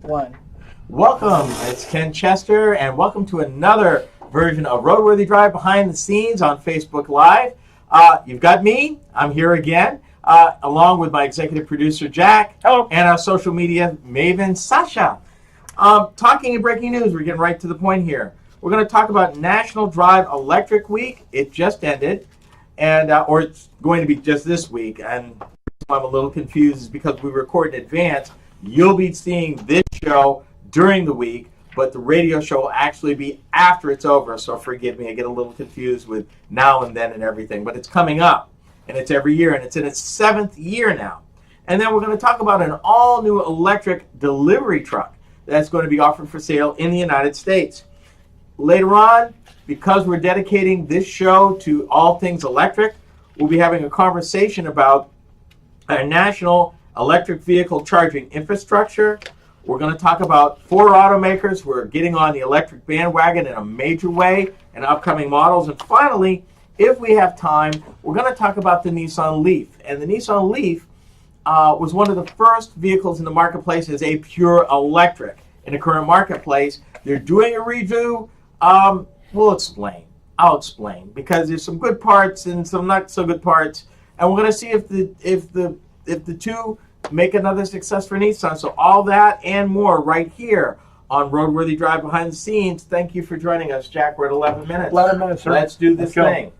One. Welcome, it's Ken Chester, and welcome to another version of RoadWorthy Drive Behind the Scenes on Facebook Live. You've got me, I'm here again, along with my executive producer, Jack. Hello. And our social media maven, Sasha. Talking and breaking news, we're getting right to the point here. We're going to talk about National Drive Electric Week. It just ended, and or it's going to be just this week, and I'm a little confused is because we record in advance. You'll be seeing this show during the week, but the radio show will actually be after it's over, so forgive me. I get a little confused with now and then and everything, but it's coming up, and it's every year, and it's in its 7th year now. And then we're going to talk about an all-new electric delivery truck that's going to be offered for sale in the United States. Later on, because we're dedicating this show to all things electric, we'll be having a conversation about our national electric vehicle charging infrastructure. We're going to talk about 4 automakers who are getting on the electric bandwagon in a major way and upcoming models. And finally, if we have time, we're going to talk about the Nissan Leaf. And the Nissan Leaf was one of the first vehicles in the marketplace as a pure electric in the current marketplace. They're doing a redo. We'll explain. I'll explain because there's some good parts and some not so good parts, and we're going to see if the two make another success for Nissan. So all that and more right here on RoadWorthy Drive Behind the Scenes. Thank you for joining us, Jack. We're at 11 minutes. 11 minutes, sir. Let's do this thing.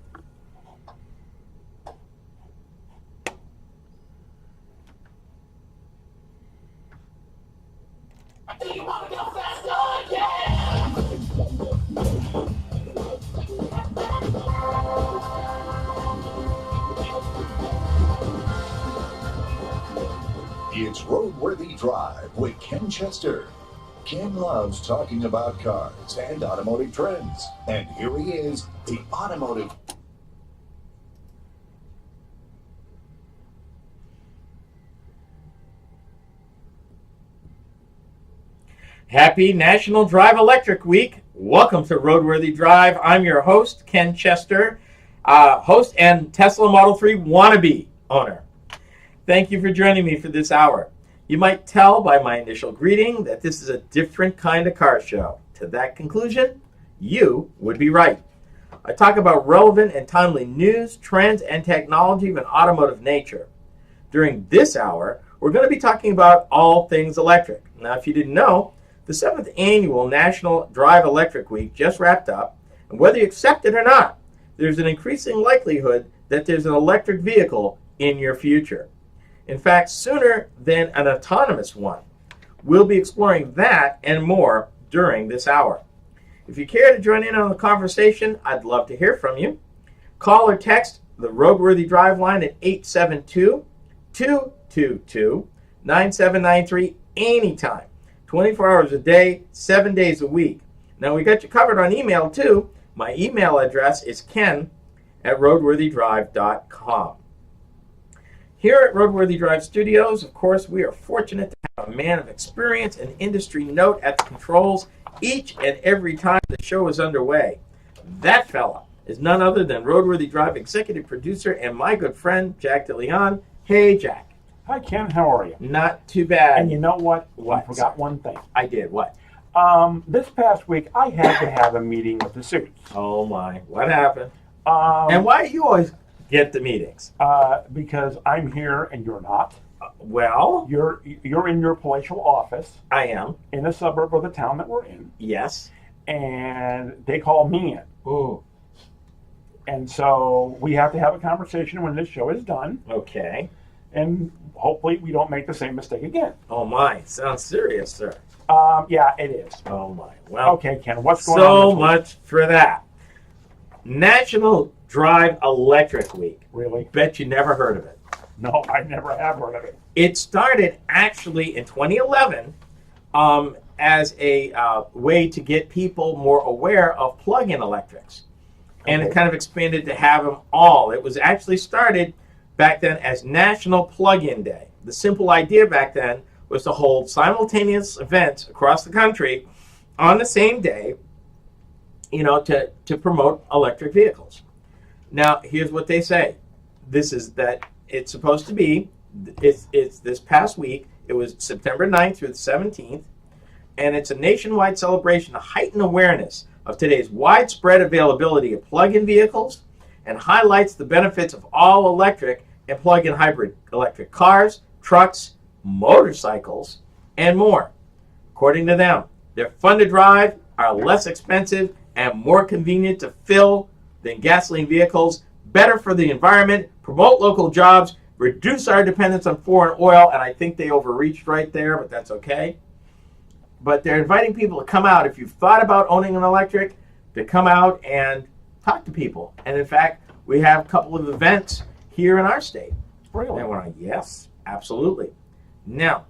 It's RoadWorthy Drive with Ken Chester. Ken loves talking about cars and automotive trends. And here he is, the automotive. Happy National Drive Electric Week. Welcome to RoadWorthy Drive. I'm your host, Ken Chester, host and Tesla Model 3 wannabe owner. Thank you for joining me for this hour. You might tell by my initial greeting that this is a different kind of car show. To that conclusion, you would be right. I talk about relevant and timely news, trends, and technology of an automotive nature. During this hour, we're going to be talking about all things electric. Now, if you didn't know, the 7th annual National Drive Electric Week just wrapped up, and whether you accept it or not, there's an increasing likelihood that there's an electric vehicle in your future. In fact, sooner than an autonomous one. We'll be exploring that and more during this hour. If you care to join in on the conversation, I'd love to hear from you. Call or text the RoadWorthy Drive line at 872-222-9793 anytime. 24 hours a day, 7 days a week. Now, we got you covered on email, too. My email address is ken@roadworthydrive.com. Here at RoadWorthy Drive Studios, of course, we are fortunate to have a man of experience and industry note at the controls each and every time the show is underway. That fella is none other than RoadWorthy Drive executive producer and my good friend, Jack DeLeon. Hey, Jack. Hi, Ken. How are you? Not too bad. And you know what? What? I forgot one thing. I did. What? This past week, I had to have a meeting with the suits. Oh, my. What happened? And why do you always get the meetings? Because I'm here and you're not. Well, You're in your palatial office I am. in a suburb of the town that we're in, Yes. and they call me in. Ooh. And so we have to have a conversation when this show is done, Okay. and hopefully we don't make the same mistake again. Oh, my. Sounds serious, sir. Yeah, it is. Oh, my. Well, Okay, Ken, what's going on so this week? much for that. National Drive Electric Week. Really? Bet you never heard of it. No, I never have heard of it. It started actually in 2011 as a way to get people more aware of plug-in electrics. And Okay. it kind of expanded to have them all. It was actually started back then as National Plug-in Day. The simple idea back then was to hold simultaneous events across the country on the same day, to promote electric vehicles. Now, here's what they say. This is that it's supposed to be, it's this past week, it was September 9th through the 17th. and it's a nationwide celebration to heighten awareness of today's widespread availability of plug-in vehicles and highlights the benefits of all-electric and plug-in hybrid electric cars, trucks, motorcycles, and more. According to them, they're fun to drive, are less expensive, and more convenient to fill than gasoline vehicles, better for the environment, promote local jobs, reduce our dependence on foreign oil, and I think they overreached right there, but that's okay. But they're inviting people to come out, if you've thought about owning an electric, to come out and talk to people. And in fact, we have a couple of events here in our state. Really? And we're like, yes, absolutely. Now,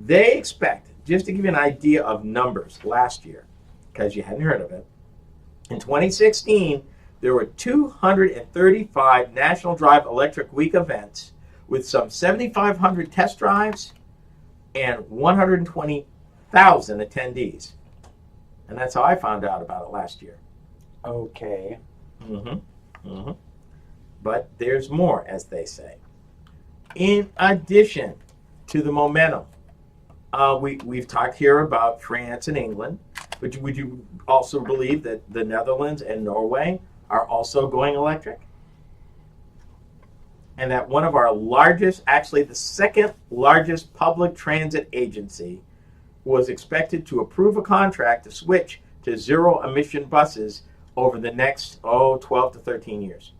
they expect, just to give you an idea of numbers last year, because you hadn't heard of it, in 2016, there were 235 National Drive Electric Week events with some 7,500 test drives and 120,000 attendees. And that's how I found out about it last year. Okay. But there's more, as they say. In addition to the momentum, we've talked here about France and England, but would you also believe that the Netherlands and Norway are also going electric? And that one of our largest, actually the second largest public transit agency was expected to approve a contract to switch to zero-emission buses over the next, 12 to 13 years.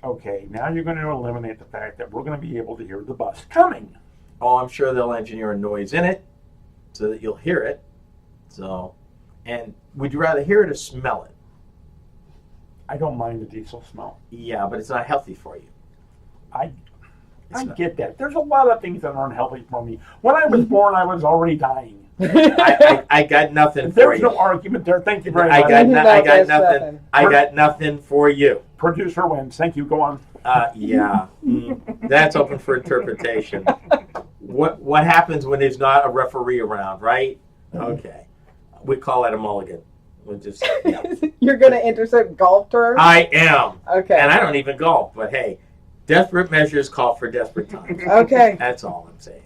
Okay, now you're going to eliminate the fact that we're going to be able to hear the bus coming. Oh, I'm sure they'll engineer a noise in it so that you'll hear it. So, and would you rather hear it or smell it? I don't mind the diesel smell. Yeah, but it's not healthy for you. I get that. There's a lot of things that aren't healthy for me. When I was born, I was already dying. I got nothing for There's you. no argument there. Thank you very much. I got nothing for you. Producer wins. Thank you. Go on. Yeah. That's open for interpretation. What happens when there's not a referee around, right? Okay. We call that a mulligan. We'll just, yeah. You're going to intercept golf terms? I am. Okay. And I don't even golf, but hey, desperate measures call for desperate times. Okay. That's all I'm saying.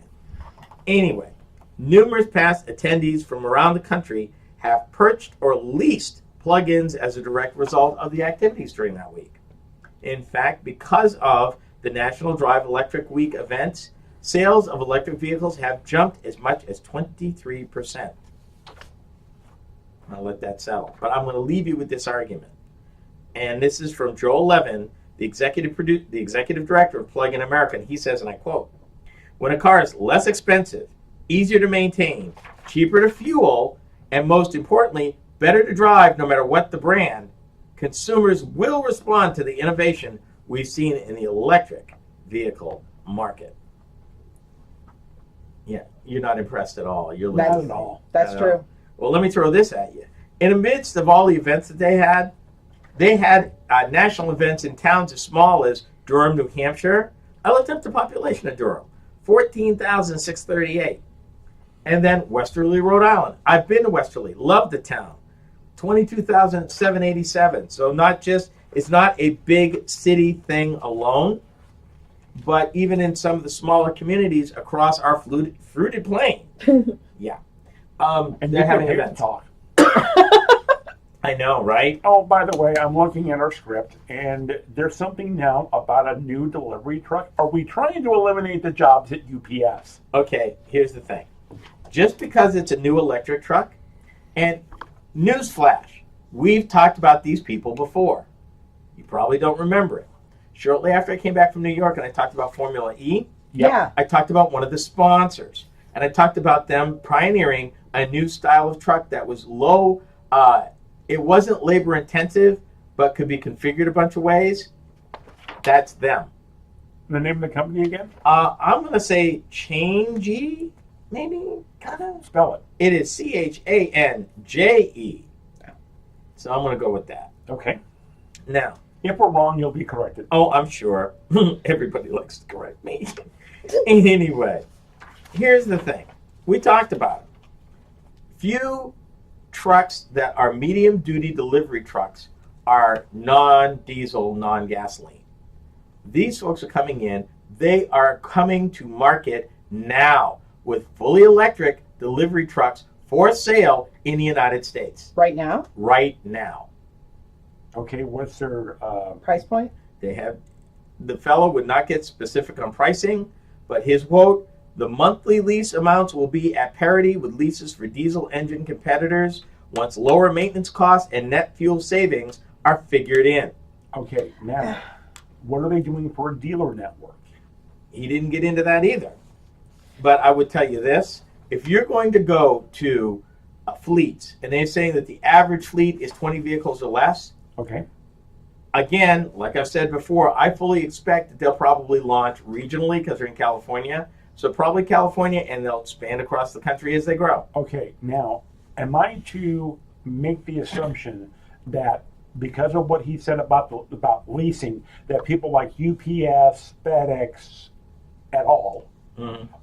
Anyway, numerous past attendees from around the country have purchased or leased plug-ins as a direct result of the activities during that week. In fact, because of the National Drive Electric Week events, sales of electric vehicles have jumped as much as 23%. I'll let that settle. But I'm going to leave you with this argument. And this is from Joel Levin, the executive director of Plug-in America. And he says, and I quote, "When a car is less expensive, easier to maintain, cheaper to fuel, and most importantly, better to drive no matter what the brand, consumers will respond to the innovation we've seen in the electric vehicle market." Yeah, you're not impressed at all. You're looking Not at all. That's true. Well, let me throw this at you. In the midst of all the events that they had national events in towns as small as Durham, New Hampshire. I looked up the population of Durham, 14,638. And then Westerly, Rhode Island. I've been to Westerly, love the town, 22,787. So it's not a big city thing alone, but even in some of the smaller communities across our fruited plain. Yeah. And they're having to events. talk. I know, right? Oh, by the way, I'm looking at our script, and there's something now about a new delivery truck. Are we trying to eliminate the jobs at UPS? Okay, here's the thing. Just because it's a new electric truck, and newsflash, we've talked about these people before. You probably don't remember it. Shortly after I came back from New York and I talked about Formula E, Yeah. I talked about one of the sponsors, and I talked about them pioneering a new style of truck that was low. It wasn't labor intensive, but could be configured a bunch of ways. That's them. The name of the company again? I'm going to say Changey, maybe, kind of. Spell it. It is CHANJE. So I'm going to go with that. Okay. Now, If we're wrong, you'll be corrected. oh, I'm sure everybody likes to correct me. Anyway, here's the thing. We talked about it. Few trucks that are medium-duty delivery trucks are non-diesel, non-gasoline. These folks are coming in. They are coming to market now with fully electric delivery trucks for sale in the United States Right now, right now. Okay, what's their price point? They have, the fellow would not get specific on pricing, but his quote, the monthly lease amounts will be at parity with leases for diesel engine competitors once lower maintenance costs and net fuel savings are figured in. okay, now what are they doing for a dealer network? He didn't get into that either. But I would tell you this, if you're going to go to a fleet and they're saying that the average fleet is 20 vehicles or less, Okay. again, like I've said before, I fully expect that they'll probably launch regionally because they're in California. So probably California, and they'll expand across the country as they grow. Okay, now, am I to make the assumption that because of what he said about leasing, that people like UPS, FedEx, et al.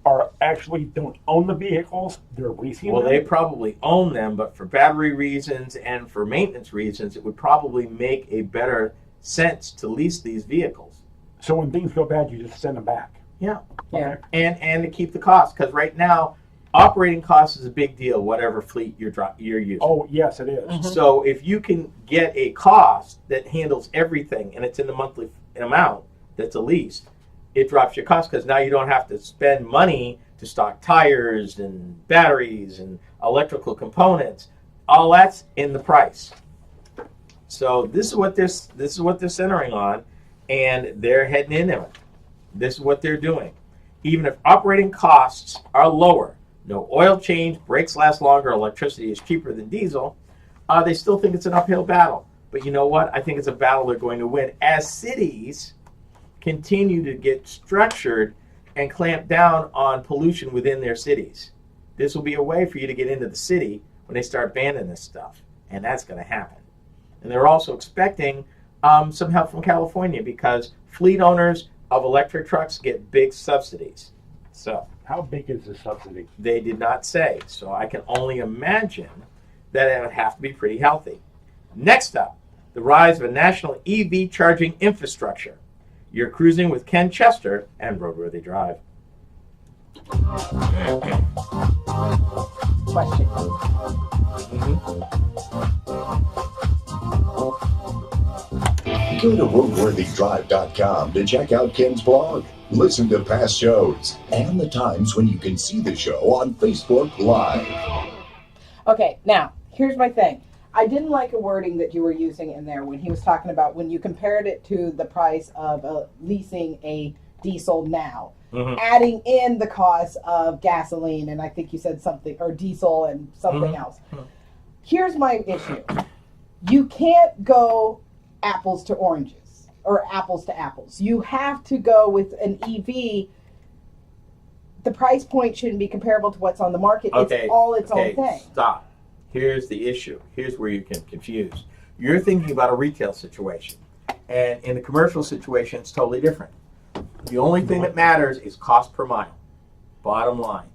Are actually don't own the vehicles, they're leasing Well, them? they probably own them, but for battery reasons and for maintenance reasons, it would probably make a better sense to lease these vehicles. So when things go bad, you just send them back. Yeah. Yeah. And to keep the cost, because right now, operating cost is a big deal, whatever fleet you're using. Oh, yes, it is. So if you can get a cost that handles everything and it's in the monthly amount that's a lease, it drops your cost because now you don't have to spend money to stock tires and batteries and electrical components. All that's in the price. So this is what they're centering on, and they're heading into it. This is what they're doing. Even if operating costs are lower, no oil change, brakes last longer, electricity is cheaper than diesel, they still think it's an uphill battle. But you know what? I think it's a battle they're going to win as cities continue to get structured and clamp down on pollution within their cities. This will be a way for you to get into the city when they start banning this stuff, and that's going to happen. And they're also expecting some help from California because fleet owners of electric trucks get big subsidies. So How big is the subsidy? they did not say, so I can only imagine that it would have to be pretty healthy. Next up, the rise of a national EV charging infrastructure. You're cruising with Ken Chester and RoadWorthy Drive. Question. Go to RoadWorthyDrive.com to check out Ken's blog, listen to past shows, and the times when you can see the show on Facebook Live. Okay, now, here's my thing. I didn't like a wording that you were using in there when he was talking about when you compared it to the price of leasing a diesel now, adding in the cost of gasoline, and I think you said something, or diesel and something else. Here's my issue. You can't go apples to oranges or apples to apples. You have to go with an EV. The price point shouldn't be comparable to what's on the market. Okay, It's all its own thing. Stop. Here's the issue. Here's where you can confuse. You're thinking about a retail situation, and in the commercial situation, it's totally different. The only thing that matters is cost per mile, bottom line.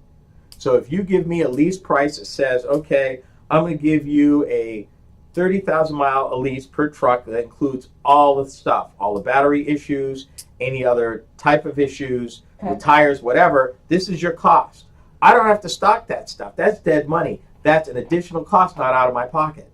So if you give me a lease price that says, okay, I'm going to give you a 30,000 mile lease per truck that includes all the stuff, all the battery issues, any other type of issues, the tires, whatever, this is your cost. I don't have to stock that stuff. That's dead money. That's an additional cost not out of my pocket.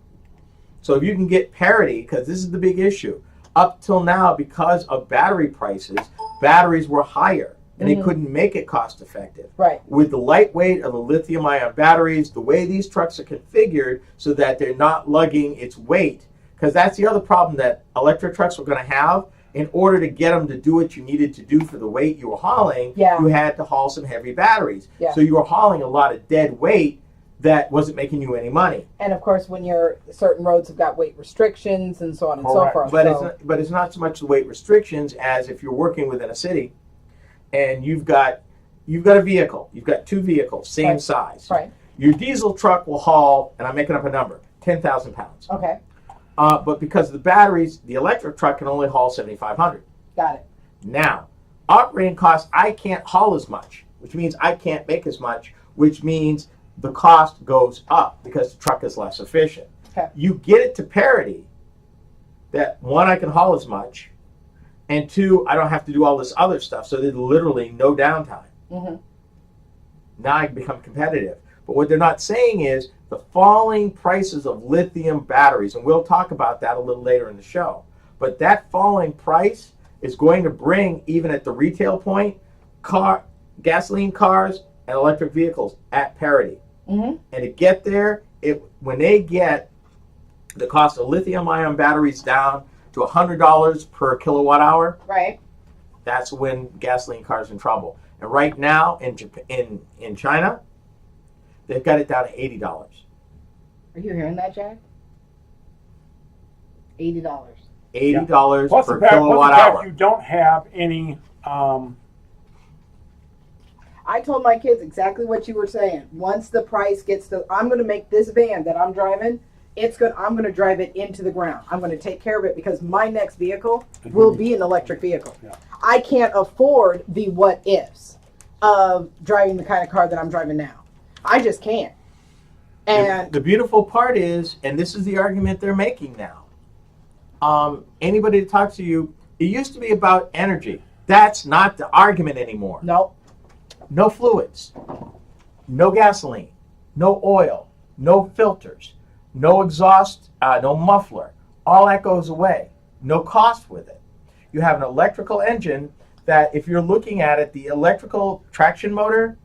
So if you can get parity, because this is the big issue, up till now, because of battery prices, batteries were higher and they couldn't make it cost effective. Right. With the lightweight of the lithium ion batteries, the way these trucks are configured so that they're not lugging its weight, because that's the other problem that electric trucks were going to have. In order to get them to do what you needed to do for the weight you were hauling, you had to haul some heavy batteries. Yeah. So you were hauling a lot of dead weight that wasn't making you any money. And of course, when certain roads have got weight restrictions and so on and so forth. But it's not so much the weight restrictions as if you're working within a city and you've got a vehicle, you've got two vehicles, same size. Right. Your diesel truck will haul, and I'm making up a number, 10,000 pounds. Okay. But because of the batteries, the electric truck can only haul 7,500. Got it. Now, operating costs, I can't haul as much, which means I can't make as much, which means the cost goes up because the truck is less efficient. Okay. You get it to parity that, one, I can haul as much, and two, I don't have to do all this other stuff, so there's literally no downtime. Now I can become competitive. But what they're not saying is the falling prices of lithium batteries, and we'll talk about that a little later in the show. But that falling price is going to bring, even at the retail point, gasoline cars and electric vehicles at parity. Mm-hmm. And to get there, when they get the cost of lithium-ion batteries down to $100 per kilowatt hour, Right. that's when gasoline cars are in trouble. And right now in China, they've got it down to $80. Are you hearing that, Jack? $80. $80 Plus per the fact, kilowatt hour. you don't have any. I told my kids exactly what you were saying. Once the price gets to, I'm going to make this van that I'm driving. I'm going to drive it into the ground. I'm going to take care of it because my next vehicle will be an electric vehicle. Yeah. I can't afford the what ifs of driving the kind of car that I'm driving now. I just can't. And the beautiful part is, and this is the argument they're making now. Anybody that talks to you, it used to be about energy. That's not the argument anymore. no, No fluids, no gasoline, no oil, no filters, no exhaust, no muffler. All that goes away. No cost with it. You have an electrical engine that, if you're looking at it, the electrical traction motor,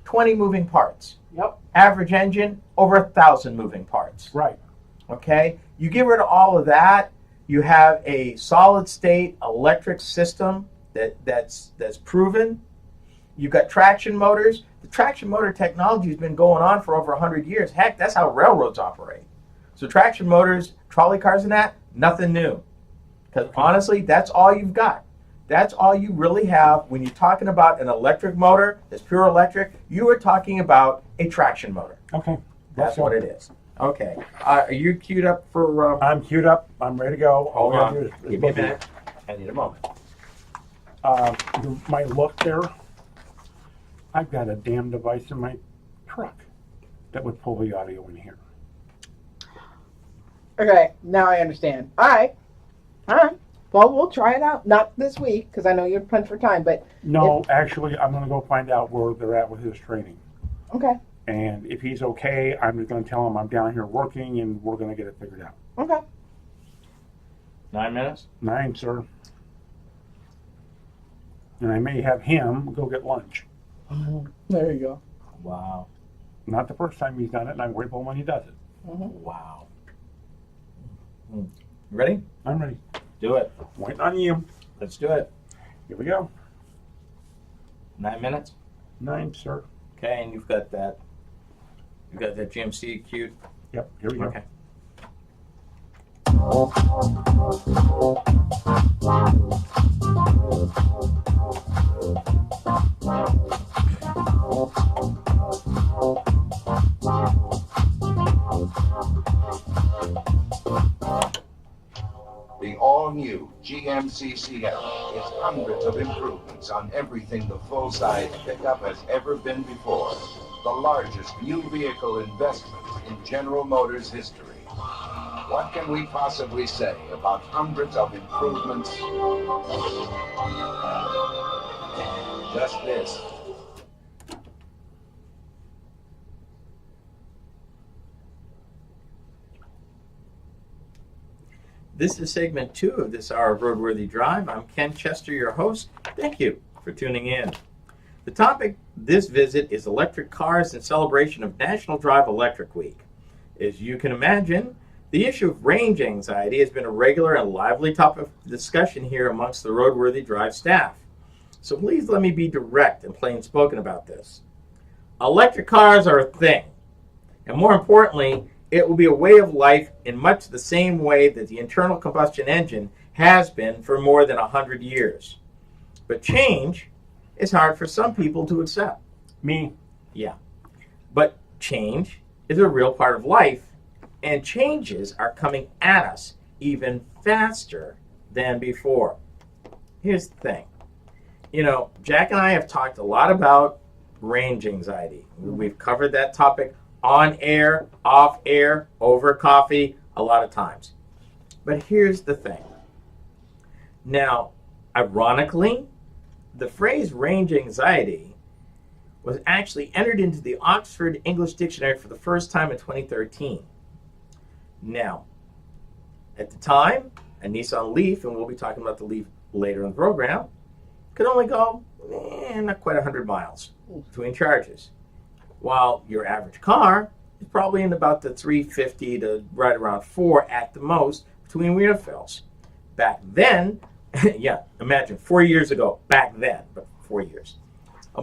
20 moving parts. yep, Average engine, over 1,000 moving parts. Right. Okay? You get rid of all of that, you have a solid state electric system that's proven. You've got traction motors. The traction motor technology has been going on for over 100 years. Heck, that's how railroads operate. So traction motors, trolley cars and that, nothing new. Because honestly, that's all you've got. That's all you really have when you're talking about an electric motor that's pure electric. You are talking about a traction motor. Okay. That's what it is. Okay. Are you queued up for... I'm queued up. I'm ready to go. All hold we gotta on. do is Give me a minute. I need a moment. My look there. I've got a damn device in my truck that would pull the audio in here. okay, now I understand. All right. Well, we'll try it out. Not this week because I know you're punched for time, but No, actually, I'm going to go find out where they're at with his training. okay, And if he's okay, I'm just going to tell him I'm down here working and we're going to get it figured out. okay. 9 minutes? 9, sir. And I may have him go get lunch. There you go. Wow. Not the first time he's done it, and I'm grateful when he does it. Wow. You ready? I'm ready. Do it. Waiting on you. Let's do it. Here we go. 9 minutes? 9, sir. Okay, and you've got that GMC queued? Yep, here we go. Okay. The all-new GMC Sierra is hundreds of improvements on everything the full-size pickup has ever been before. The largest new vehicle investment in General Motors history. What can we possibly say about hundreds of improvements? Just this. This is segment 2 of this hour of RoadWorthy Drive. I'm Ken Chester, your host. Thank you for tuning in. The topic this visit is electric cars in celebration of National Drive Electric Week. As you can imagine, the issue of range anxiety has been a regular and lively topic of discussion here amongst the RoadWorthy Drive staff. So please let me be direct and plain spoken about this. Electric cars are a thing. And more importantly, it will be a way of life in much the same way that the internal combustion engine has been for more than 100 years. But change is hard for some people to accept. Me. Yeah. But change is a real part of life, and changes are coming at us even faster than before. Here's the thing. You know, Jack and I have talked a lot about range anxiety. We've covered that topic on air, off air, over coffee, a lot of times. But here's the thing. Now, ironically, the phrase range anxiety was actually entered into the Oxford English Dictionary for the first time in 2013. Now, at the time, a Nissan Leaf, and we'll be talking about the Leaf later in the program, could only go not quite 100 miles between charges, while your average car is probably in about the 350 to right around 4 at the most between refills. Back then, yeah, imagine 4 years ago, back then, but 4 years. A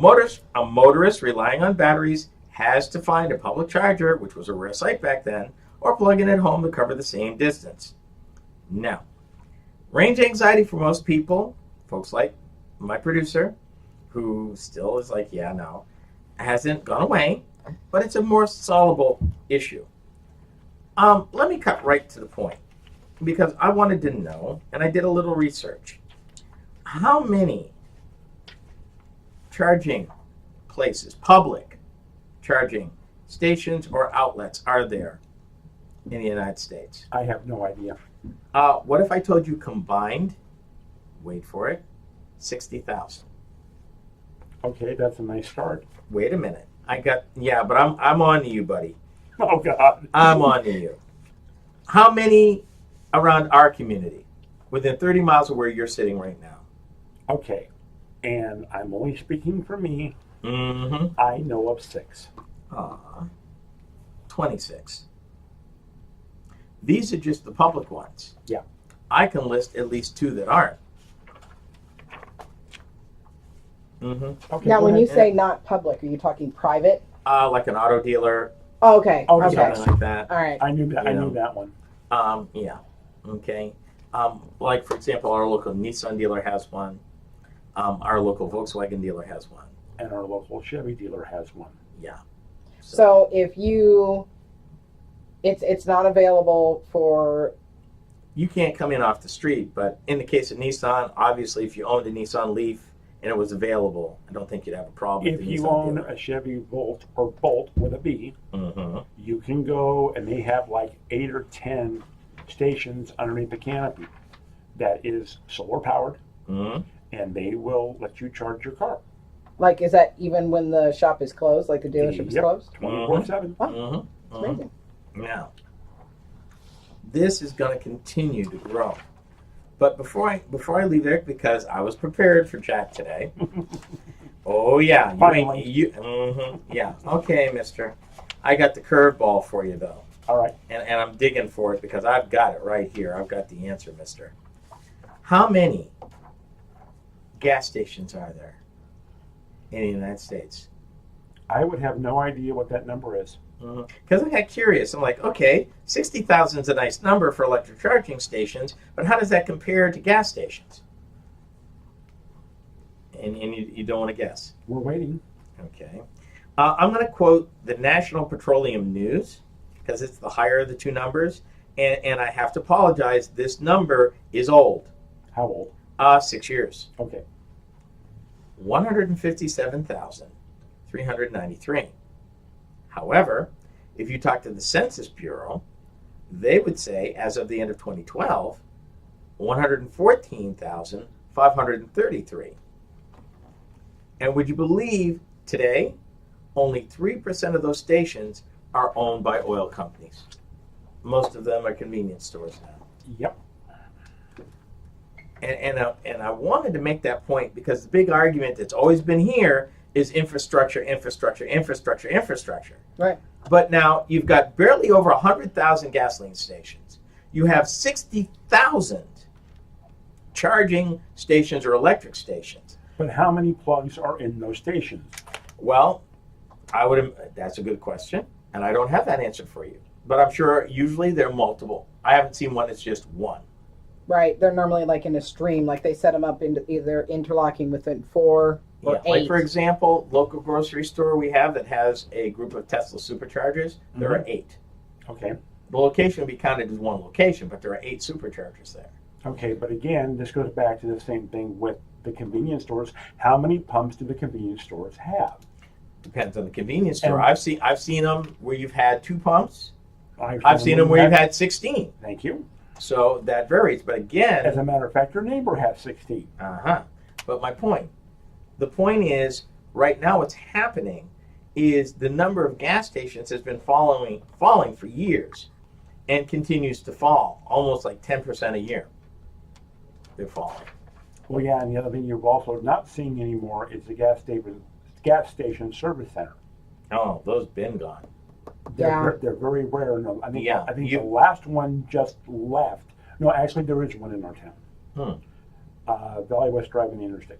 motorist relying on batteries has to find a public charger, which was a rare sight back then, or plug in at home to cover the same distance. Now, range anxiety for most people, folks like my producer, who still is like, yeah, no, hasn't gone away, but it's a more solvable issue. Let me cut right to the point, because I wanted to know, and I did a little research, how many charging places, public charging stations or outlets are there in the United States? I have no idea. What if I told you combined, wait for it, 60,000? Okay, that's a nice start. Wait a minute. But I'm on to you, buddy. Oh, God. I'm on to you. How many around our community, within 30 miles of where you're sitting right now? Okay, and I'm only speaking for me. Mm-hmm. I know of 6. 26. These are just the public ones. Yeah. I can list at least 2 that aren't. Mm-hmm. Okay, Now, go when you ahead. say not public, are you talking private? Like an auto dealer, Oh, okay. Oh, okay. yes. something like that. All right. I knew that. I You know. knew that one. Yeah. Okay. Like, for example, our local Nissan dealer has one. Our local Volkswagen dealer has one. And our local Chevy dealer has one. Yeah. So if it's not available for. You can't come in off the street, but in the case of Nissan, obviously, if you owned a Nissan Leaf and it was available, I don't think you'd have a problem If with the you Nissan own dealer. a Chevy Bolt or Bolt with a B, Mm-hmm. you can go and they have like 8 or 10 stations underneath the canopy that is solar powered, Mm-hmm. and they will let you charge your car. Like, is that even when the shop is closed, like the dealership is Yep. closed? 24/7. Oh, Mm-hmm. it's amazing. Now, this is going to continue to grow. But before I leave there, because I was prepared for Jack today. Oh yeah, Finally. yeah. Okay, Mister. I got the curveball for you though, All right. and I'm digging for it because I've got it right here. I've got the answer, Mister. How many gas stations are there in the United States? I would have no idea what that number is. Because I got curious. I'm like, okay, 60,000 is a nice number for electric charging stations, but how does that compare to gas stations? And you don't want to guess. We're waiting. Okay. I'm going to quote the National Petroleum News, because it's the higher of the 2 numbers, and I have to apologize. This number is old. How old? 6 years. Okay. 157,393. However, if you talk to the Census Bureau, they would say, as of the end of 2012, 114,533. And would you believe today, only 3% of those stations are owned by oil companies. Most of them are convenience stores now. Yep. And I wanted to make that point because the big argument that's always been here is infrastructure. Right. But now you've got barely over 100,000 gasoline stations. You have 60,000 charging stations or electric stations. But how many plugs are in those stations? Well, that's a good question, and I don't have that answer for you. But I'm sure usually they're multiple. I haven't seen one that's just one. Right. They're normally like in a stream, like they set them up into either interlocking within 4 or 8. Like for example, local grocery store we have that has a group of Tesla superchargers, there are 8. Okay. The location will be counted as one location, but there are 8 superchargers there. Okay, but again, this goes back to the same thing with the convenience stores. How many pumps do the convenience stores have? Depends on the convenience store. And- I've seen them where you've had 2 pumps. I've I've seen them where you've had 16. Thank you. So that varies. But again, As a matter of fact, your neighbor has 16. But the point is, right now what's happening is the number of gas stations has been falling for years and continues to fall, almost like 10% a year. They're falling. Well, yeah, and the other thing you're also not seeing anymore is the gas station service center. Oh, those been gone. They're very rare. No, I think the last one just left. No, actually, there is one in our town. Valley West Drive and the Interstate.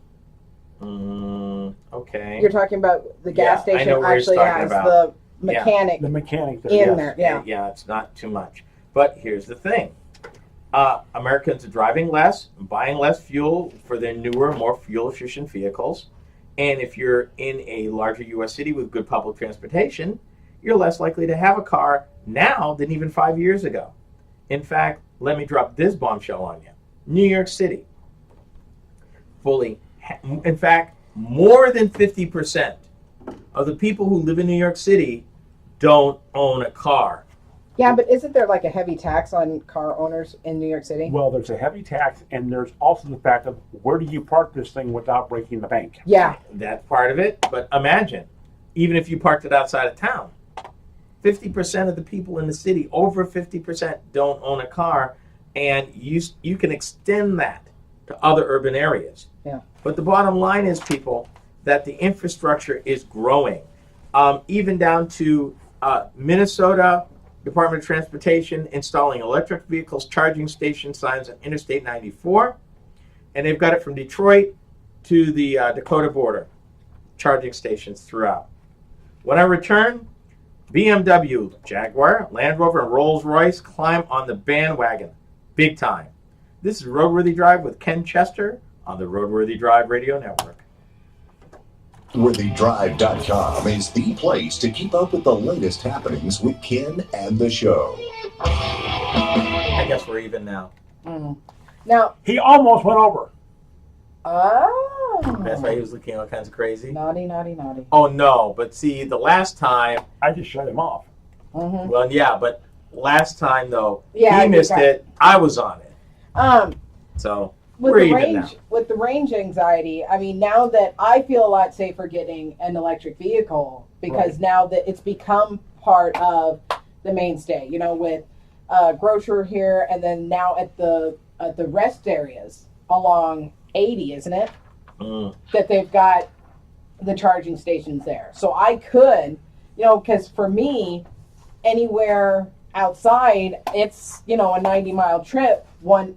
Okay. You're talking about the gas I know station where actually you're talking has about. the mechanic The mechanic there. in yes. there. Yeah. Yeah, it's not too much. But here's the thing. Americans are driving less, buying less fuel for their newer, more fuel-efficient vehicles. And if you're in a larger U.S. city with good public transportation, you're less likely to have a car now than even 5 years ago. In fact, let me drop this bombshell on you. New York City. In fact, more than 50% of the people who live in New York City don't own a car. Yeah, but isn't there like a heavy tax on car owners in New York City? Well, there's a heavy tax, and there's also the fact of where do you park this thing without breaking the bank? Yeah. That's part of it. But imagine, even if you parked it outside of town, 50% of the people in the city, over 50%, don't own a car, and you can extend that to other urban areas. Yeah. But the bottom line is, people, that the infrastructure is growing, even down to Minnesota Department of Transportation installing electric vehicles charging station signs on Interstate 94, and they've got it from Detroit to the Dakota border, charging stations throughout. When I return, BMW, Jaguar, Land Rover, and Rolls-Royce climb on the bandwagon, big time. This is RoadWorthy Drive with Ken Chester on the RoadWorthy Drive Radio Network. RoadWorthyDrive.com is the place to keep up with the latest happenings with Ken and the show. I guess we're even now. Now, He almost went over. That's why he was looking all kinds of crazy. Naughty, naughty, naughty. Oh, no, but see, the last time, I just shut him off. well, yeah, but last time, though, Yeah, he missed it. I was on it. So, we're even now. With the range anxiety, I mean, now that I feel a lot safer getting an electric vehicle because now that it's become part of the mainstay, you know, with grocery here and then now at the rest areas along 80, isn't it? That they've got the charging stations there. So I could, you know, because for me, anywhere outside, it's, you know, a 90-mile trip, round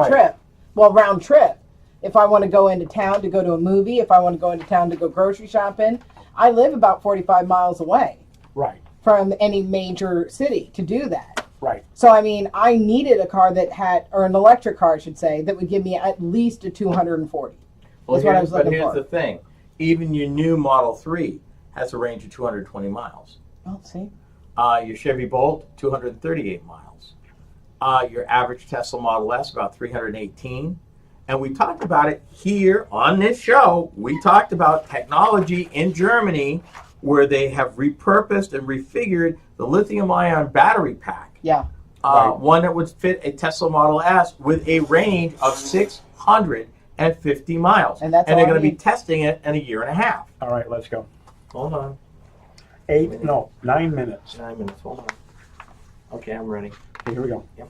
trip. Well, round trip. If I want to go into town to go to a movie, if I want to go into town to go grocery shopping, I live about 45 miles away Right, from any major city to do that. right. So, I mean, I needed a car that had, or an electric car, I should say, that would give me at least a 240. That's what I was looking here's for. the thing. Even your new Model 3 has a range of 220 miles. Oh, see? Your Chevy Bolt, 238 miles. Your average Tesla Model S, about 318. And we talked about it here on this show. We talked about technology in Germany where they have repurposed and refigured the lithium-ion battery pack. Yeah. One that would fit a Tesla Model S with a range of 650 miles. And that's they're all I going to be need. testing it in a year and a half. All right, let's go. Hold on. 9 minutes. 9 minutes. Hold on. Okay, I'm ready. Okay, here we go. Yep.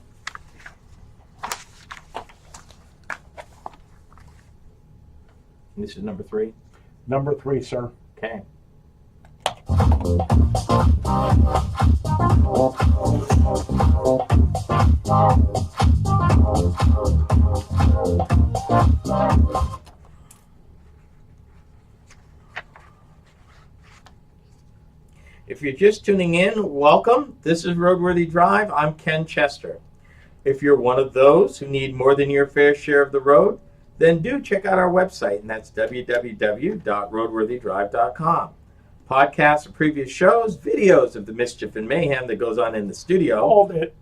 This is number 3. Number 3, sir. Okay. If you're just tuning in, welcome. This is RoadWorthy Drive. I'm Ken Chester. If you're one of those who need more than your fair share of the road, then do check out our website, and that's www.roadworthydrive.com. Podcasts of previous shows, videos of the mischief and mayhem that goes on in the studio. Hold it.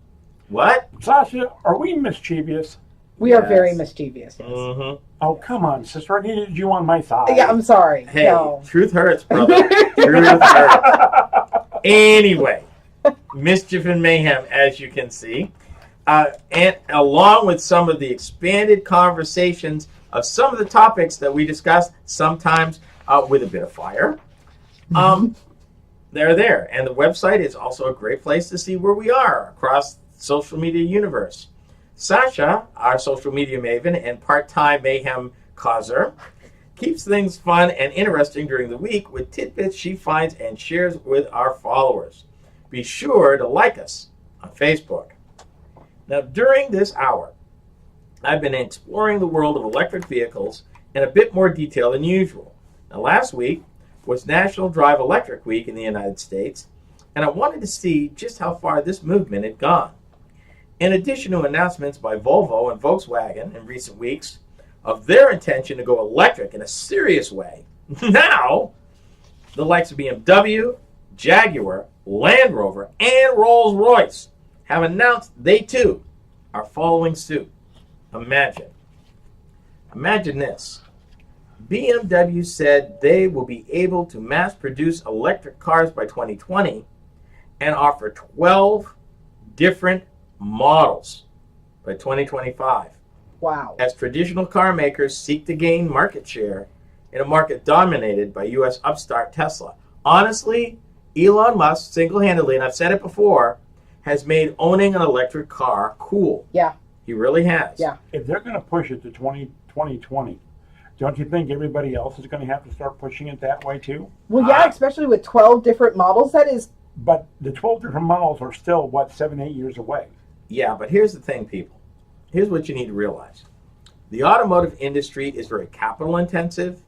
What? Sasha, are we mischievous? We are Yes. very mischievous. Yes. Mm-hmm. Oh, come on, sister. I needed you on my side. Yeah, I'm sorry. Hey, No. truth hurts, brother. Truth hurts. Anyway, mischief and mayhem, as you can see. And along with some of the expanded conversations of some of the topics that we discuss, sometimes with a bit of fire. They're there. And the website is also a great place to see where we are across the social media universe. Sasha, our social media maven and part-time mayhem causer, keeps things fun and interesting during the week with tidbits she finds and shares with our followers. Be sure to like us on Facebook. Now, during this hour, I've been exploring the world of electric vehicles in a bit more detail than usual. Now, last week was National Drive Electric Week in the United States, and I wanted to see just how far this movement had gone. In addition to announcements by Volvo and Volkswagen in recent weeks of their intention to go electric in a serious way, now the likes of BMW, Jaguar, Land Rover, and Rolls-Royce have announced they too are following suit. Imagine this. BMW said they will be able to mass produce electric cars by 2020 and offer 12 different models by 2025. Wow. As traditional car makers seek to gain market share in a market dominated by U.S. upstart Tesla. Honestly, Elon Musk single-handedly, and I've said it before, has made owning an electric car cool. Yeah. He really has. Yeah. If they're going to push it to 2020, don't you think everybody else is going to have to start pushing it that way too? Well, yeah, especially with 12 different models. That is. But the 12 different models are still, 7-8 years away. Yeah, but here's the thing, people. Here's what you need to realize. The automotive industry is very capital intensive,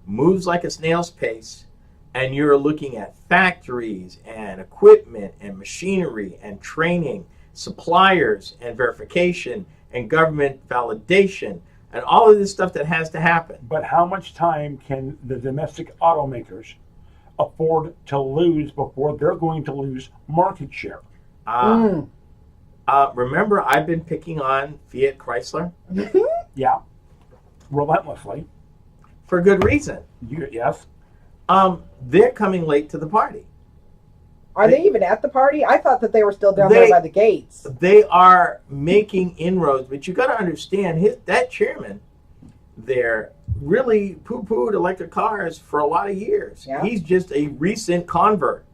moves like a snail's pace, and you're looking at factories and equipment and machinery and training, suppliers and verification and government validation and all of this stuff that has to happen. But how much time can the domestic automakers afford to lose before they're going to lose market share? Remember, I've been picking on Fiat Chrysler? Yeah, relentlessly. For good reason. Yes. They're coming late to the party. Are they even at the party? I thought that they were still down there by the gates. They are making inroads, but you got to understand, that chairman there really poo-pooed electric cars for a lot of years. Yeah. He's just a recent convert.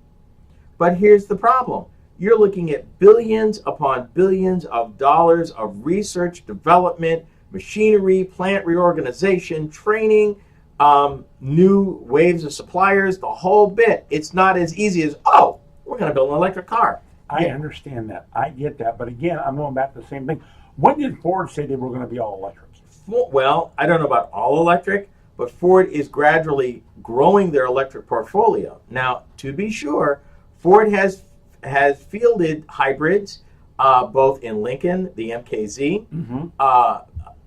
But here's the problem. You're looking at billions upon billions of dollars of research, development, machinery, plant reorganization, training, new waves of suppliers, the whole bit. It's not as easy as, we're going to build an electric car. I understand that. I get that. But again, I'm going back to the same thing. When did Ford say they were going to be all electrics? Well, I don't know about all electric, but Ford is gradually growing their electric portfolio. Now, to be sure, Ford has fielded hybrids, both in Lincoln, the MKZ,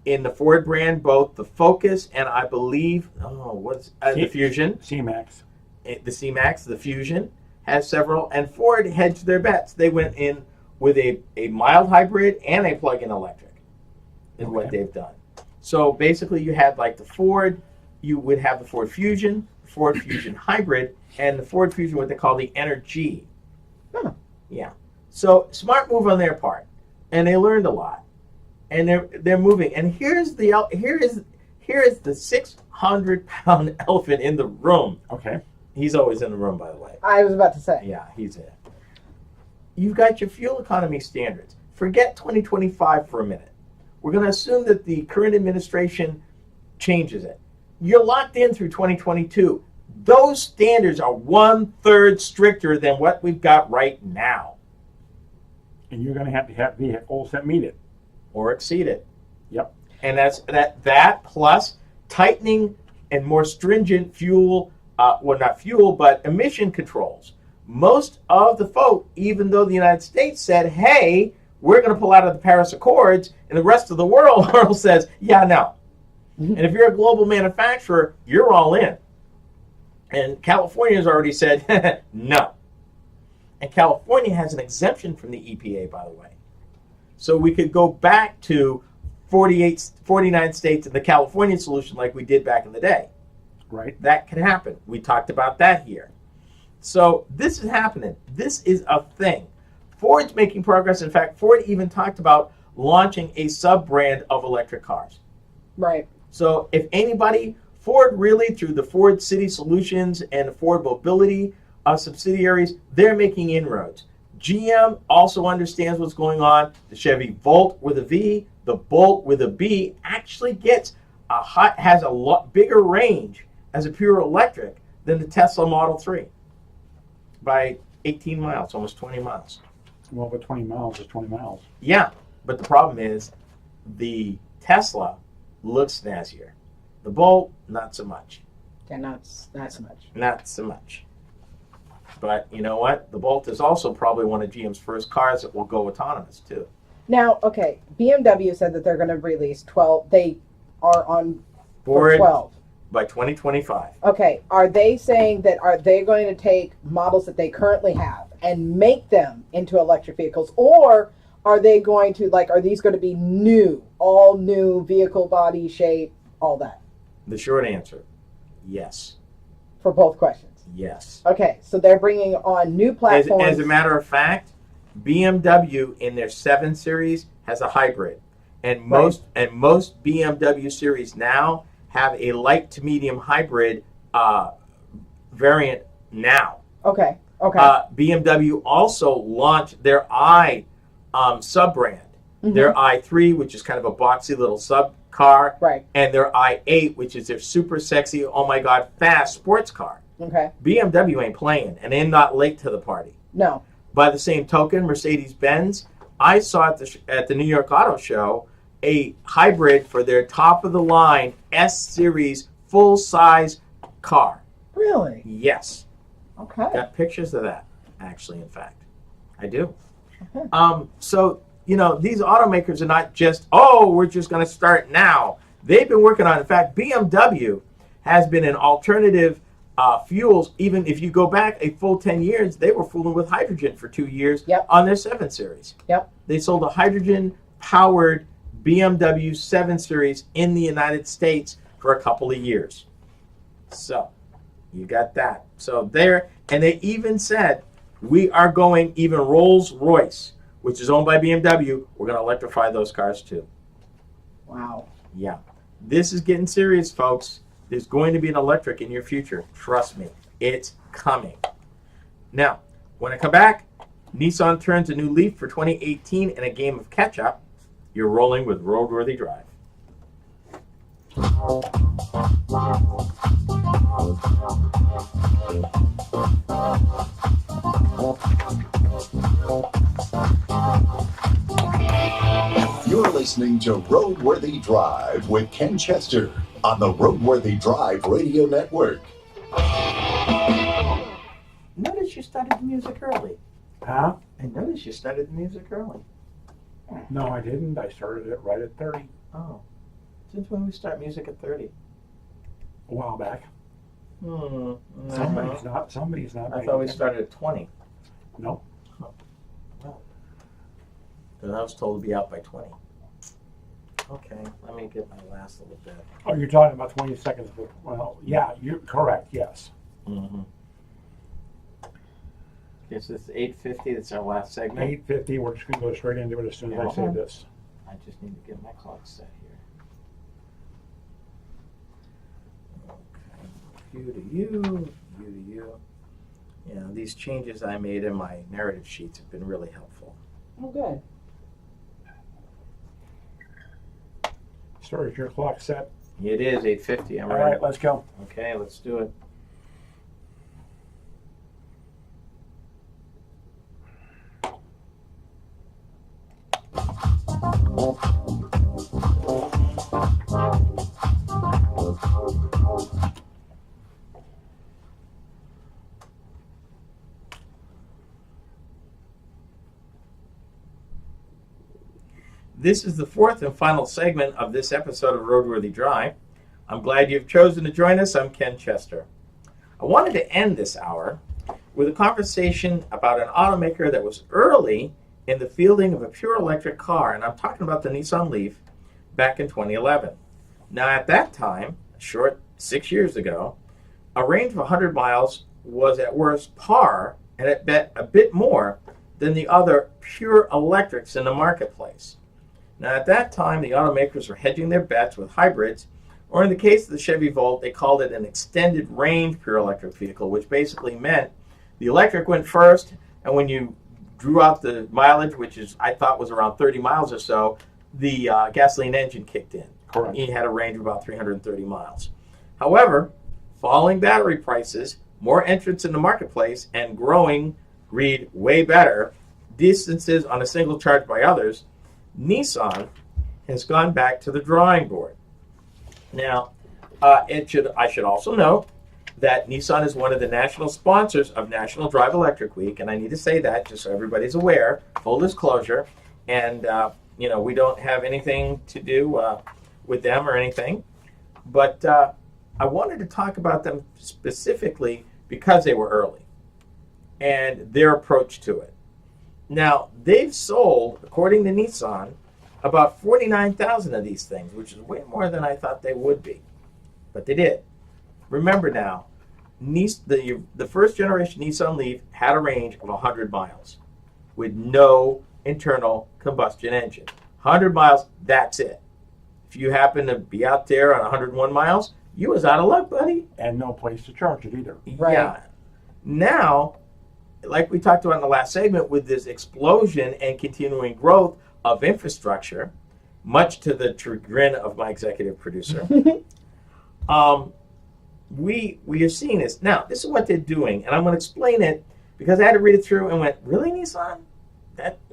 in the Ford brand, both the Focus and I believe, the Fusion. C-Max. The C-Max, the Fusion, has several, and Ford hedged their bets. They went in with a mild hybrid and a plug-in electric, is what they've done. So basically you had like the Ford, you would have the Ford Fusion, the Ford Fusion Hybrid, and the Ford Fusion, what they call the Energy. Yeah. So smart move on their part, and they learned a lot, and they're moving. And here is the 600-pound elephant in the room. Okay. He's always in the room, by the way. I was about to say. Yeah, he's in. You've got your fuel economy standards. Forget 2025 for a minute. We're going to assume that the current administration changes it. You're locked in through 2022. Those standards are 1/3 stricter than what we've got right now. And you're going to have vehicles that meet it. Or exceed it. Yep. And that plus tightening and more stringent fuel, not fuel, but emission controls. Most of the folk, even though the United States said, hey, we're going to pull out of the Paris Accords, and the rest of the world says, yeah, no. And if you're a global manufacturer, you're all in. And California has already said, no. And California has an exemption from the EPA, by the way. So we could go back to 49 states and the California solution like we did back in the day. Right. That could happen. We talked about that here. So this is happening. This is a thing. Ford's making progress. In fact, Ford even talked about launching a sub-brand of electric cars. Right. So if anybody Ford really, through the Ford City Solutions and Ford Mobility subsidiaries, they're making inroads. GM also understands what's going on. The Chevy Volt with a V, the Bolt with a B actually has a lot bigger range as a pure electric than the Tesla Model 3 by 18 miles, almost 20 miles. Well, but 20 miles is 20 miles. Yeah, but the problem is the Tesla looks snazzier. The Bolt, not so much. Yeah, not so much. Not so much. But you know what? The Bolt is also probably one of GM's first cars that will go autonomous too. Now, okay, BMW said that they're going to release 12. They are on for Board 12. by 2025. Okay, are they saying that are they going to take models that they currently have and make them into electric vehicles, or are they going to are these going to be new, all new vehicle body shape, all that? The short answer, yes. For both questions. Yes. Okay, so they're bringing on new platforms. As a matter of fact, BMW in their 7 Series has a hybrid, and most BMW series now have a light to medium hybrid variant now. Okay. BMW also launched their i sub-brand, their i3, which is kind of a boxy little sub car, right, and their i8, which is their super sexy, oh my god, fast sports car. Okay. BMW ain't playing, and they're not late to the party. No. By the same token, Mercedes-Benz, I saw at the New York Auto Show a hybrid for their top-of-the-line S-Series full-size car. Really? Yes. Okay. Got pictures of that, actually, in fact. I do. Okay. So, these automakers are not just, we're just going to start now. They've been working on, in fact, BMW has been an alternative fuels. Even if you go back a full 10 years, they were fooling with hydrogen for 2 years on their 7 Series. Yep. They sold a hydrogen-powered BMW 7 Series in the United States for a couple of years. So, you got that. So and they even said, we are going, even Rolls-Royce, which is owned by BMW, we're going to electrify those cars too. Wow. Yeah. This is getting serious, folks. There's going to be an electric in your future. Trust me. It's coming. Now, when I come back, Nissan turns a new leaf for 2018 in a game of catch-up. You're rolling with RoadWorthy Drive. You're listening to RoadWorthy Drive with Ken Chester on the RoadWorthy Drive Radio Network. Notice you started the music early. Huh? I noticed you started the music early. No, I didn't. I started it right at 30 Oh. Since when we start music at 30? a while back. No. Somebody's not. I thought we started at 20. No. Well, then I was told to be out by 20. Okay, let me get my last little bit. Oh, you're talking about 20 seconds. Well, yeah, you're correct. Yes. Mm-hmm. This is 8:50. That's our last segment. 8:50. We're just going to go straight into it as soon as I say this. I just need to get my clock set here. Okay. You to you, you to you. These changes I made in my narrative sheets have been really helpful. Oh, good. Sir, is your clock set? It is 8:50. I'm All ready. right, let's go. Okay, let's do it. This is the fourth and final segment of this episode of RoadWorthy Drive. I'm glad you've chosen to join us. I'm Ken Chester. I wanted to end this hour with a conversation about an automaker that was early in the fielding of a pure electric car, and I'm talking about the Nissan Leaf back in 2011. Now, at that time, a short 6 years ago, a range of 100 miles was at worst par, and at best a bit more than the other pure electrics in the marketplace. Now, at that time, the automakers were hedging their bets with hybrids Or in the case of the Chevy Volt, they called it an extended range pure electric vehicle, which basically meant the electric went first, and when you drew out the mileage, which is I thought was around 30 miles or so, the gasoline engine kicked in. Correct. He had a range of about 330 miles. However, falling battery prices, more entrants in the marketplace, and growing, read way better, distances on a single charge by others, Nissan has gone back to the drawing board. Now, I should also note that Nissan is one of the national sponsors of National Drive Electric Week, and I need to say that just so everybody's aware, full disclosure, and we don't have anything to do with them or anything, but I wanted to talk about them specifically because they were early and their approach to it. Now, they've sold, according to Nissan, about 49,000 of these things, which is way more than I thought they would be, but they did. Remember now, the first generation Nissan Leaf had a range of 100 miles with no internal combustion engine. 100 miles, that's it. If you happen to be out there on 101 miles, you was out of luck, buddy. And no place to charge it either. Right. Yeah. Now, like we talked about in the last segment, with this explosion and continuing growth of infrastructure, much to the chagrin of my executive producer, we are seeing this. Now, this is what they're doing, and I'm going to explain it because I had to read it through and went, really, Nissan?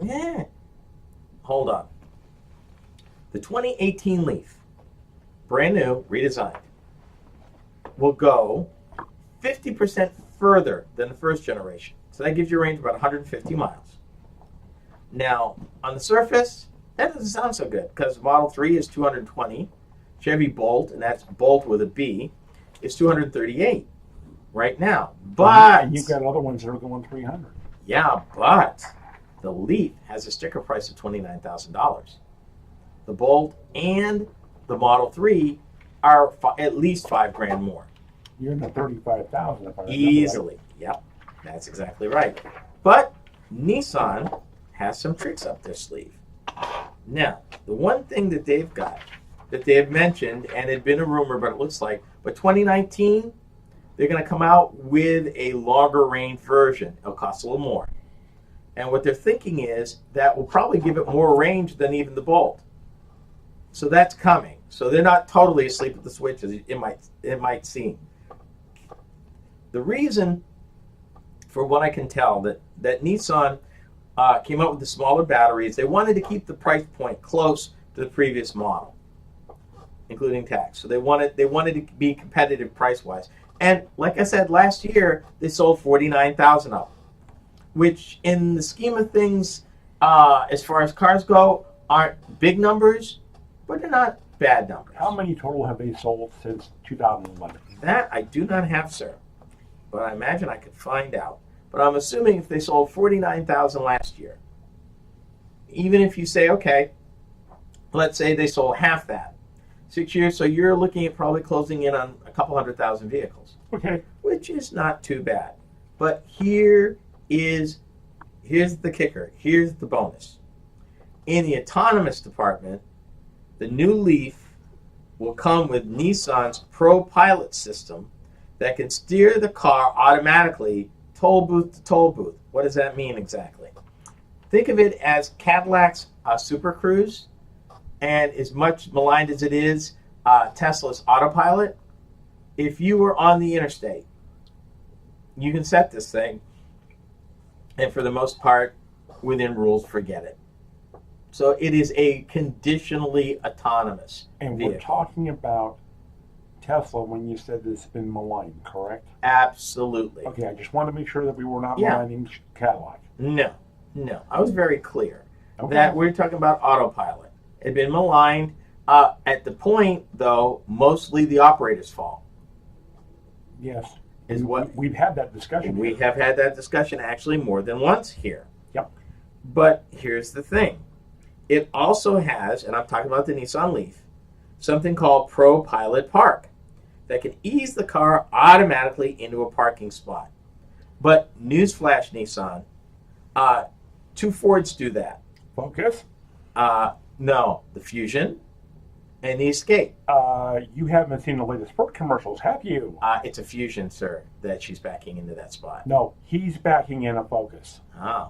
Yeah. Hold on. The 2018 Leaf, brand new, redesigned, will go 50% further than the first generation. So that gives you a range of about 150 miles. Now, on the surface, that doesn't sound so good because Model 3 is 220. Chevy Bolt, and that's Bolt with a B, is 238 right now. But and you've got other ones that are going 300. Yeah, but the Leaf has a sticker price of $29,000. The Bolt and the Model 3 are at least $5,000 more. You're in the 35,000 if I remember Easily. right. Yep, that's exactly right. But Nissan has some tricks up their sleeve. Now, the one thing that they've got that they have mentioned, and it had been a rumor, but it looks like, but 2019, they're going to come out with a longer range version. It'll cost a little more. And what they're thinking is that will probably give it more range than even the Bolt. So that's coming. So they're not totally asleep at the switch as it might seem. The reason, for what I can tell, that Nissan came up with the smaller batteries, they wanted to keep the price point close to the previous model, including tax. So they wanted to be competitive price-wise. And like I said, last year, they sold 49,000 of them, which in the scheme of things, as far as cars go, aren't big numbers, but they're not bad numbers. How many total have they sold since 2011? That I do not have, sir, but I imagine I could find out. But I'm assuming if they sold 49,000 last year, even if you say, okay, let's say they sold half that, 6 years, so you're looking at probably closing in on a couple 100,000 vehicles. Okay. Which is not too bad. But here's the kicker. Here's the bonus. In the autonomous department, the new Leaf will come with Nissan's Pro Pilot system that can steer the car automatically toll booth to toll booth. What does that mean exactly? Think of it as Cadillac's Super Cruise, and as much maligned as it is, Tesla's Autopilot. If you were on the interstate, you can set this thing, and for the most part, within rules, forget it. So it is a conditionally autonomous And vehicle. we're talking about Tesla when you said it's been maligned, correct? Absolutely. Okay, I just wanted to make sure that we were not Yeah. maligning Cadillac. No. I was very clear Okay. that we're talking about autopilot. It had been maligned. At the point, though, mostly the operator's fault. Yes. Is what We've had that discussion. we have had that discussion actually more than once here. Yep. But here's the thing. It also has, and I'm talking about the Nissan Leaf, something called Pro Pilot Park that can ease the car automatically into a parking spot. But newsflash, Nissan, two Fords do that. Focus. No, the Fusion And the Escape. You haven't seen the latest Ford commercials, have you? It's a Fusion, sir, that she's backing into that spot. No, he's backing in a Focus.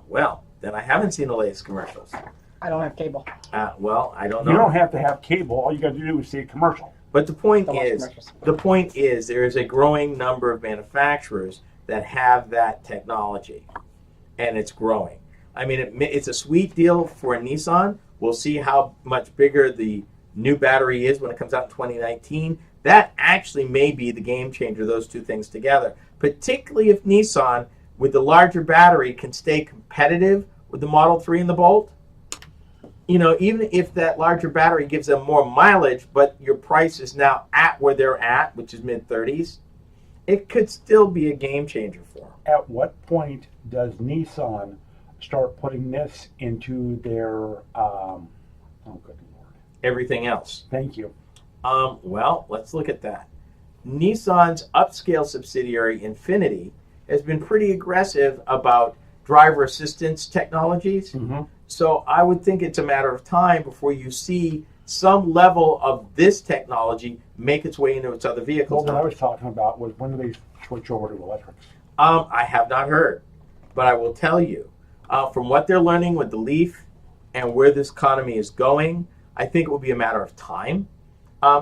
Well, then I haven't seen the latest commercials. I don't have cable. Well, I don't know. You don't have to have cable. All you got to do is see a commercial. But the point Don't watch is, commercials. there is a growing number of manufacturers that have that technology, and it's growing. I mean, it's a sweet deal for Nissan. We'll see how much bigger the new battery is when it comes out in 2019. That actually may be the game changer, those two things together, particularly if Nissan, with the larger battery, can stay competitive with the Model 3 and the Bolt. You know, even if that larger battery gives them more mileage, but your price is now at where they're at, which is mid-30s, it could still be a game changer for them. At what point does Nissan start putting this into their, oh, good Lord. Everything else. Thank you. Well, let's look at that. Nissan's upscale subsidiary, Infiniti, has been pretty aggressive about driver assistance technologies. Mm-hmm. So I would think it's a matter of time before you see some level of this technology make its way into its other vehicles. Well, what I was talking about was when do they switch over to electrics? I have not heard, but I will tell you, from what they're learning with the Leaf and where this economy is going, I think it will be a matter of time.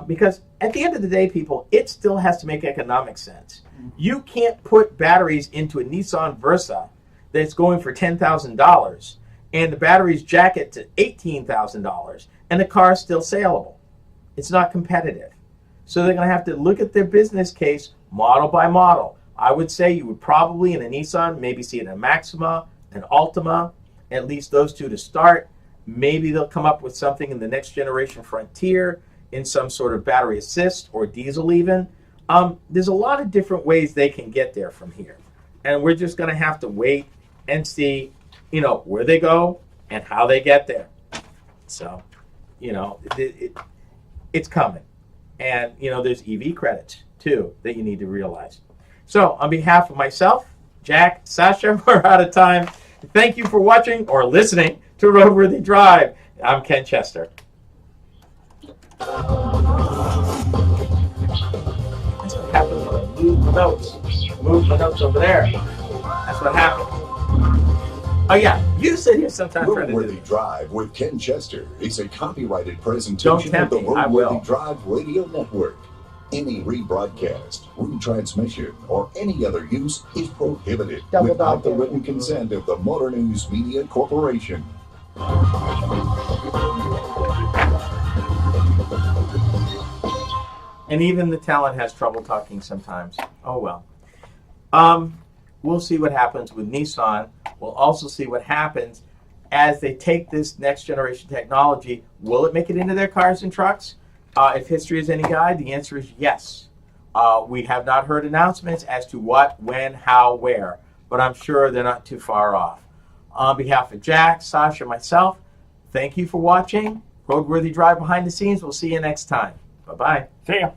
Because at the end of the day, people, it still has to make economic sense. You can't put batteries into a Nissan Versa that's going for $10,000 and the batteries jack it to $18,000 and the car is still saleable. It's not competitive. So they're going to have to look at their business case model by model. I would say you would probably in a Nissan maybe see it in a Maxima, an Altima, at least those two to start. Maybe they'll come up with something in the next generation Frontier in some sort of battery assist or diesel even. There's a lot of different ways they can get there from here. And we're just going to have to wait and see, you know, where they go and how they get there. So, you know, it's coming. And, you know, there's EV credits, too, that you need to realize. So, on behalf of myself, Jack, Sasha, we're out of time. Thank you for watching or listening to RoadWorthy Drive. I'm Ken Chester. That's what happens when I move the notes. Move the notes over there. That's what happened. Oh yeah, you sit here sometime trying to do RoadWorthy Drive with Ken Chester is a copyrighted Don't presentation of tempt the me, I will. RoadWorthy Drive Radio Network. Any rebroadcast, retransmission, or any other use is prohibited Double without the dog. written consent of the Motor News Media Corporation. And even the talent has trouble talking sometimes. Oh well. We'll see what happens with Nissan. We'll also see what happens as they take this next generation technology. Will it make it into their cars and trucks? If history is any guide, the answer is yes. We have not heard announcements as to what, when, how, where, but I'm sure they're not too far off. On behalf of Jack, Sasha, myself, thank you for watching. RoadWorthy Drive behind the scenes. We'll see you next time. Bye-bye. See ya.